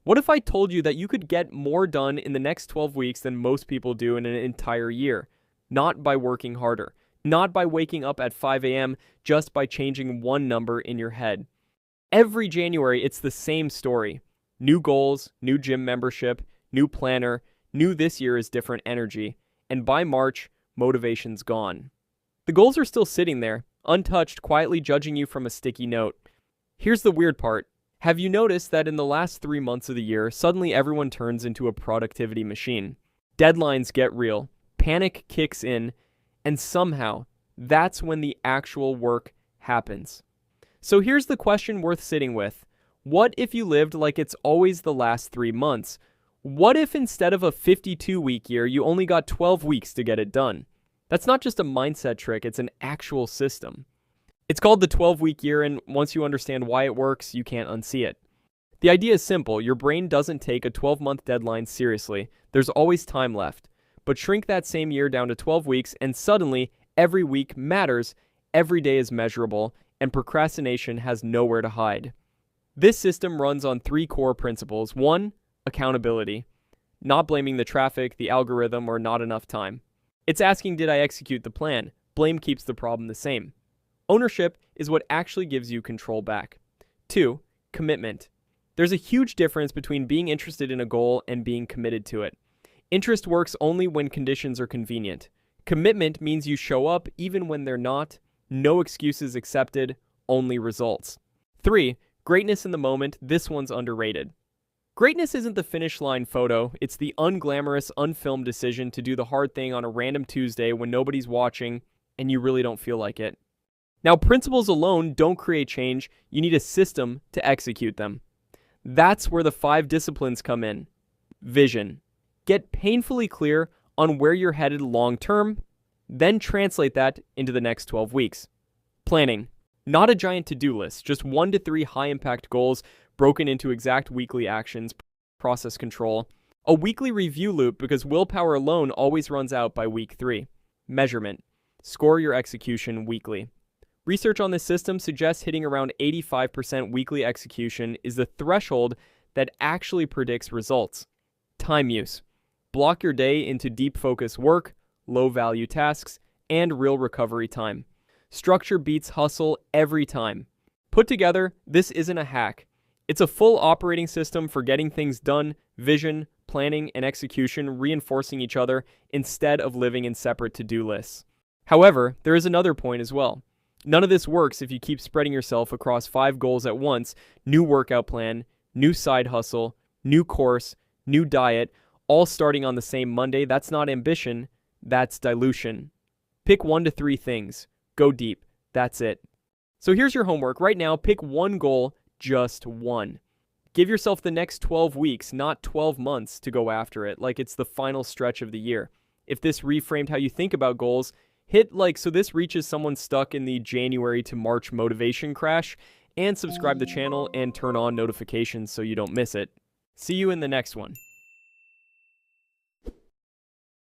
What if I told you that you could get more done in the next 12 weeks than most people do in an entire year? Not by working harder, not by waking up at 5 a.m., just by changing one number in your head. Every January, it's the same story. New goals, new gym membership, new planner, new this year is different energy. And by March, motivation's gone. The goals are still sitting there, untouched, quietly judging you from a sticky note. Here's the weird part. Have you noticed that in the last 3 months of the year, suddenly everyone turns into a productivity machine? Deadlines get real, panic kicks in, and somehow, that's when the actual work happens. So here's the question worth sitting with. What if you lived like it's always the last 3 months? What if instead of a 52-week year, you only got 12 weeks to get it done? That's not just a mindset trick, it's an actual system. It's called the 12-week year, and once you understand why it works, you can't unsee it. The idea is simple. Your brain doesn't take a 12-month deadline seriously. There's always time left. But shrink that same year down to 12 weeks, and suddenly, every week matters, every day is measurable, and procrastination has nowhere to hide. This system runs on 3 core principles. 1, accountability. Not blaming the traffic, the algorithm, or not enough time. It's asking, did I execute the plan? Blame keeps the problem the same. Ownership is what actually gives you control back. 2, commitment. There's a huge difference between being interested in a goal and being committed to it. Interest works only when conditions are convenient. Commitment means you show up even when they're not. No excuses accepted, only results. 3, greatness in the moment. This one's underrated. Greatness isn't the finish line photo. It's the unglamorous, unfilmed decision to do the hard thing on a random Tuesday when nobody's watching and you really don't feel like it. Now, principles alone don't create change. You need a system to execute them. That's where the 5 disciplines come in. Vision. Get painfully clear on where you're headed long term, then translate that into the next 12 weeks. Planning. Not a giant to-do list, just 1 to 3 high-impact goals broken into exact weekly actions. Process control. A weekly review loop because willpower alone always runs out by week 3. Measurement. Score your execution weekly. Research on this system suggests hitting around 85% weekly execution is the threshold that actually predicts results. Time use. Block your day into deep focus work, low-value tasks, and real recovery time. Structure beats hustle every time. Put together, this isn't a hack. It's a full operating system for getting things done, vision, planning, and execution reinforcing each other instead of living in separate to-do lists. However, there is another point as well. None of this works if you keep spreading yourself across 5 goals at once: new workout plan, new side hustle, new course, new diet, all starting on the same Monday. That's not ambition, that's dilution. Pick 1 to 3 things. Go deep. That's it. So here's your homework. Right now, pick one goal, just one. Give yourself the next 12 weeks, not 12 months, to go after it, like it's the final stretch of the year. If this reframed how you think about goals, hit like so this reaches someone stuck in the January to March motivation crash, and subscribe to the channel and turn on notifications so you don't miss it. See you in the next one.